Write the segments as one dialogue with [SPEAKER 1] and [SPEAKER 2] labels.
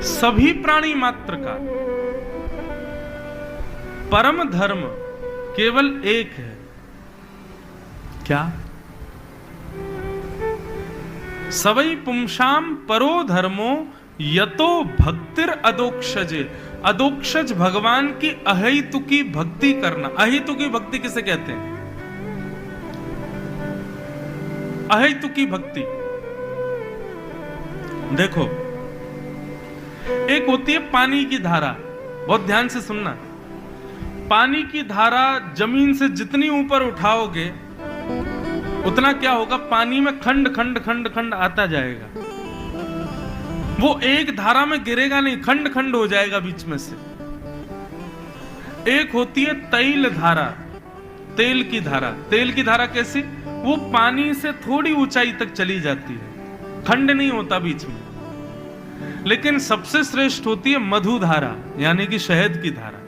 [SPEAKER 1] सभी प्राणी मात्र का परम धर्म केवल एक है। क्या? सवै पुंसाम परो धर्मो यतो भक्तिर अदोक्षजे। अदोक्षज भगवान की अहेतुकी भक्ति करना। अहेतुकी भक्ति किसे कहते हैं? अहेतुकी भक्ति देखो, एक होती है पानी की धारा। बहुत ध्यान से सुनना। पानी की धारा जमीन से जितनी ऊपर उठाओगे उतना क्या होगा? पानी में खंड खंड खंड खंड आता जाएगा। वो एक धारा में गिरेगा नहीं, खंड खंड हो जाएगा बीच में से। एक होती है तैल धारा, तेल की धारा। तेल की धारा कैसी? वो पानी से थोड़ी ऊंचाई तक चली जाती है, खंड नहीं होता बीच में। लेकिन सबसे श्रेष्ठ होती है मधु धारा, यानी कि शहद की धारा।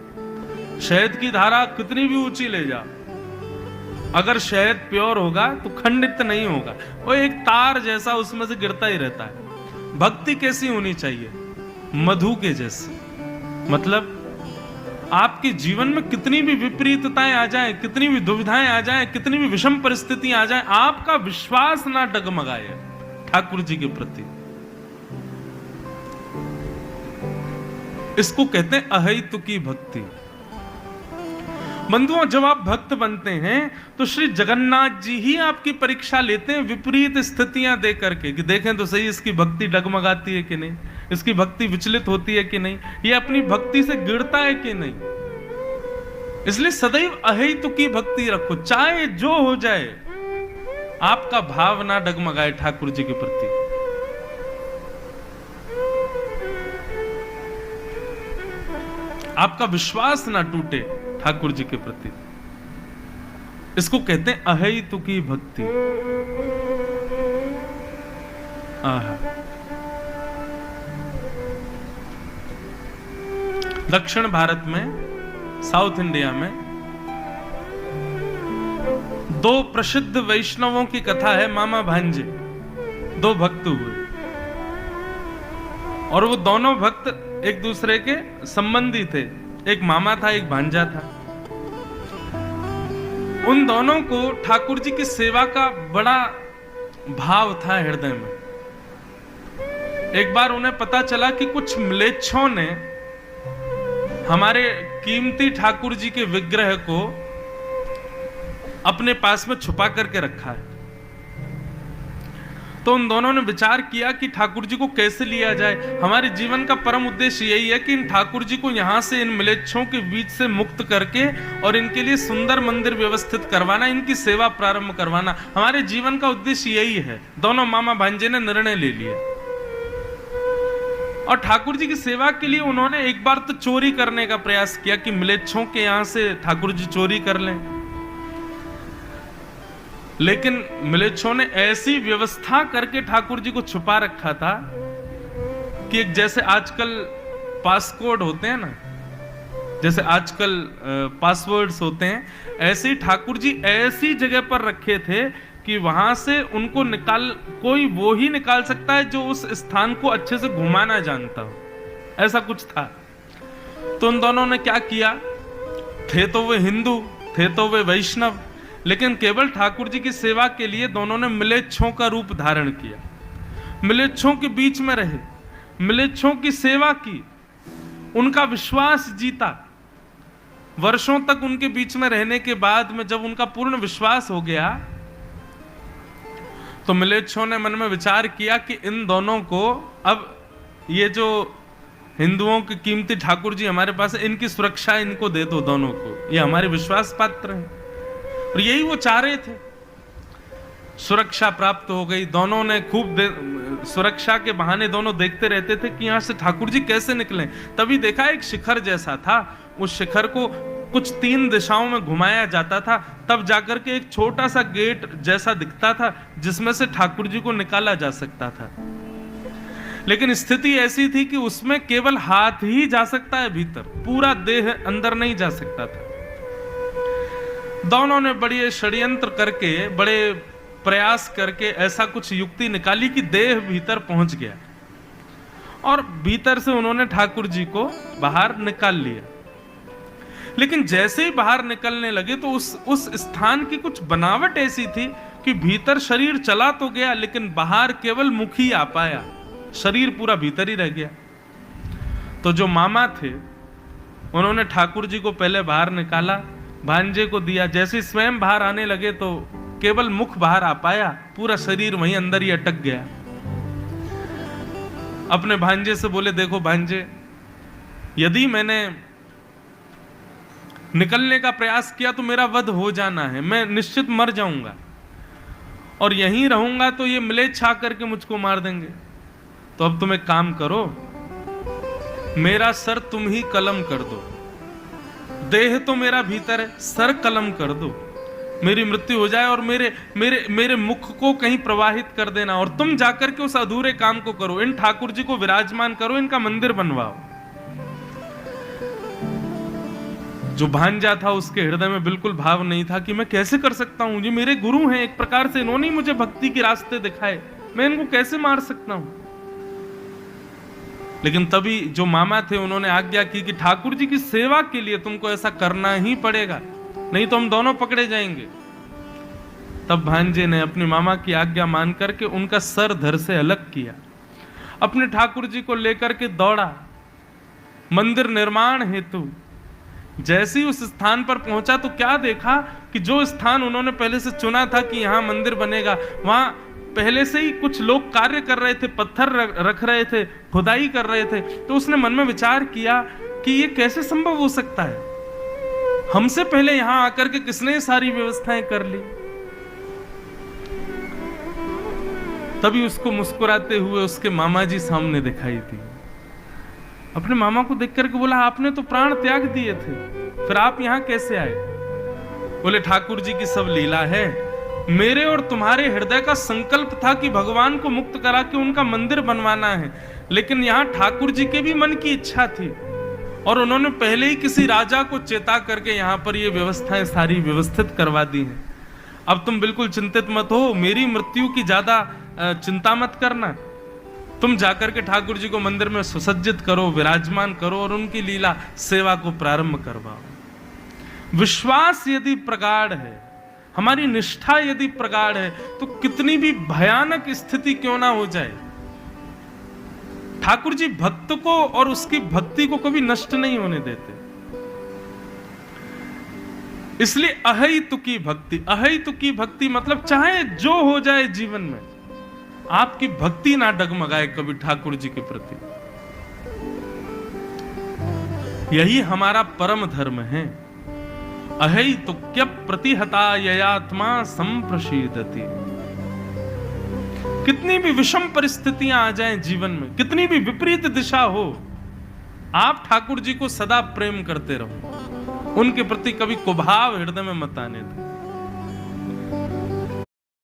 [SPEAKER 1] शहद की धारा कितनी भी ऊंची ले जाओ, अगर शहद प्योर होगा तो खंडित नहीं होगा, वो एक तार जैसा उसमें से गिरता ही रहता है। भक्ति कैसी होनी चाहिए? मधु के जैसी। मतलब आपके जीवन में कितनी भी विपरीतताएं आ जाएं, कितनी भी दुविधाएं आ जाएं, कितनी भी विषम परिस्थितियां आ जाएं, आपका विश्वास ना डगमगाए ठाकुर जी के प्रति। इसको कहते हैं अहेतुकी भक्ति। बंधुओं, जब आप भक्त बनते हैं तो श्री जगन्नाथ जी ही आपकी परीक्षा लेते हैं विपरीत स्थितियां दे करके, कि देखें तो सही इसकी भक्ति डगमगाती है कि नहीं, इसकी भक्ति विचलित होती है कि नहीं, ये अपनी भक्ति से गिरता है कि नहीं। इसलिए सदैव अहेतुकी भक्ति रखो, चाहे जो हो जाए, आपका भाव ना डगमगाए ठाकुर जी के प्रति। आपका विश्वास ना टूटे ठाकुर जी के प्रति। इसको कहते हैं अहेतुकी भक्ति। दक्षिण भारत में, साउथ इंडिया में, दो प्रसिद्ध वैष्णवों की कथा है। मामा भांजे, दो भक्त हुए और वो दोनों भक्त एक दूसरे के संबंधी थे। एक मामा था, एक भांजा था। उन दोनों को ठाकुर जी की सेवा का बड़ा भाव था हृदय में। एक बार उन्हें पता चला कि कुछ म्लेच्छों ने हमारे कीमती ठाकुर जी के विग्रह को अपने पास में छुपा करके रखा है। तो उन दोनों ने विचार किया कि ठाकुर जी को कैसे लिया जाए। हमारे जीवन का परम उद्देश्य यही है कि इन ठाकुर जी को यहां से, इन म्लेच्छों के बीच से मुक्त करके और इनके लिए सुंदर मंदिर व्यवस्थित करवाना, इनकी सेवा प्रारंभ करवाना। हमारे जीवन का उद्देश्य यही है। दोनों मामा भांजे ने निर्णय ले लिया और ठाकुर जी की सेवा के लिए उन्होंने एक बार तो चोरी करने का प्रयास किया कि म्लेच्छों के यहां से ठाकुर जी चोरी कर लें। लेकिन म्लेच्छों ने ऐसी व्यवस्था करके ठाकुर जी को छुपा रखा था कि एक जैसे आजकल पासकोड होते हैं ना, जैसे आजकल पासवर्ड्स होते हैं, ऐसे ही ठाकुर जी ऐसी जगह पर रखे थे कि वहां से उनको कोई वो ही निकाल सकता है जो उस स्थान को अच्छे से घुमाना जानता हो। ऐसा कुछ था। तो उन दोनों ने क्या किया? थे तो वे हिंदू, थे तो वे वैष्णव, लेकिन केवल ठाकुर जी की सेवा के लिए दोनों ने म्लेच्छों का रूप धारण किया। म्लेच्छों के बीच में रहे, म्लेच्छों की सेवा की, उनका विश्वास जीता। वर्षों तक उनके बीच में रहने के बाद में जब उनका पूर्ण विश्वास हो गया तो म्लेच्छों ने मन में विचार किया कि इन दोनों को, अब ये जो हिंदुओं के कीमती ठाकुर जी हमारे पास है, इनकी सुरक्षा इनको दे दो दोनों को, ये हमारे विश्वास पात्र हैं। और यही वो चाह रहे थे। सुरक्षा प्राप्त हो गई। दोनों ने खूब सुरक्षा के बहाने दोनों देखते रहते थे कि यहां से ठाकुर जी कैसे निकलें। तभी देखा एक शिखर जैसा था, उस शिखर को कुछ 3 दिशाओं में घुमाया जाता था, तब जाकर के एक छोटा सा गेट जैसा दिखता था जिसमें से ठाकुर जी को निकाला जा सकता था। लेकिन स्थिति ऐसी थी कि उसमें केवल हाथ ही जा सकता है भीतर, पूरा देह अंदर नहीं जा सकता था। दोनों ने बड़े षड्यंत्र करके, बड़े प्रयास करके ऐसा कुछ युक्ति निकाली कि देह भीतर पहुंच गया। और भीतर से उन्होंने ठाकुर जी को बाहर निकाल लिया। लेकिन जैसे ही बाहर निकलने लगे तो उस स्थान की कुछ बनावट ऐसी थी कि भीतर शरीर चला तो गया, लेकिन बाहर केवल मुख ही आ पाया, शरीर पूरा भीतर ही रह गया। तो जो मामा थे उन्होंने ठाकुर जी को पहले बाहर निकाला, भांजे को दिया। जैसे स्वयं बाहर आने लगे तो केवल मुख बाहर आ पाया, पूरा शरीर वहीं अंदर ही अटक गया। अपने भांजे से बोले, देखो भांजे, यदि मैंने निकलने का प्रयास किया तो मेरा वध हो जाना है, मैं निश्चित मर जाऊंगा, और यहीं रहूंगा तो ये म्लेच्छ आकर के मुझको मार देंगे। तो अब तुम एक काम करो, मेरा सर तुम ही कलम कर दो, देह तो मेरा भीतर है, सर कलम कर दो, मेरी मृत्यु हो जाए और मेरे मेरे मेरे मुख को कहीं प्रवाहित कर देना, और तुम जाकर के उस अधूरे काम को करो, इन ठाकुर जी को विराजमान करो, इनका मंदिर बनवाओ। जो भांजा था उसके हृदय में बिल्कुल भाव नहीं था कि मैं कैसे कर सकता हूं, ये मेरे गुरु हैं, एक प्रकार से इन्होंने ही मुझे भक्ति के रास्ते दिखाए, मैं इनको कैसे मार सकता हूं। लेकिन तभी जो मामा थे उन्होंने आज्ञा की कि ठाकुर जी की सेवा के लिए तुमको ऐसा करना ही पड़ेगा, नहीं तो हम दोनों पकड़े जाएंगे। तब भांजे ने अपनी मामा की आज्ञा मान करके उनका सर धड़ से अलग किया, अपने ठाकुर जी को लेकर के दौड़ा मंदिर निर्माण हेतु। जैसे ही उस स्थान पर पहुंचा तो क्या देखा कि जो स्थान उन्होंने पहले से चुना था कि यहां मंदिर बनेगा, वहां पहले से ही कुछ लोग कार्य कर रहे थे, पत्थर रख रहे थे, खुदाई कर रहे थे। तो उसने मन में विचार किया कि ये कैसे संभव हो सकता है, हमसे पहले यहां आकर के किसने सारी व्यवस्थाएं कर ली। तभी उसको मुस्कुराते हुए उसके मामा जी सामने दिखाई दी। अपने मामा को देख करके बोला, आपने तो प्राण त्याग दिए थे, फिर आप यहां कैसे आए? बोले, ठाकुर जी की सब लीला है, मेरे और तुम्हारे हृदय का संकल्प था कि भगवान को मुक्त करा के उनका मंदिर बनवाना है, लेकिन यहां ठाकुर जी के भी मन की इच्छा थी, और उन्होंने पहले ही किसी राजा को चेता करके यहां पर ये व्यवस्थाएं सारी व्यवस्थित करवा दी हैं। अब तुम बिल्कुल चिंतित मत हो, मेरी मृत्यु की ज्यादा चिंता मत करना, तुम जाकर के ठाकुर जी को मंदिर में सुसज्जित करो, विराजमान करो, और उनकी लीला सेवा को प्रारंभ करवाओ। विश्वास यदि प्रगाढ़ है, हमारी निष्ठा यदि प्रगाढ़ है, तो कितनी भी भयानक स्थिति क्यों ना हो जाए, ठाकुर जी भक्त को और उसकी भक्ति को कभी नष्ट नहीं होने देते। इसलिए अहैतुकी भक्ति, अहैतुकी भक्ति मतलब चाहे जो हो जाए जीवन में, आपकी भक्ति ना डगमगाए कभी ठाकुर जी के प्रति। यही हमारा परम धर्म है। अहैतुक्य प्रतिहता ययात्मा संप्रशीदति। कितनी भी विषम परिस्थितियां आ जाएं जीवन में, कितनी भी विपरीत दिशा हो, आप ठाकुर जी को सदा प्रेम करते रहो, उनके प्रति कभी कुभाव हृदय में मत आने दें।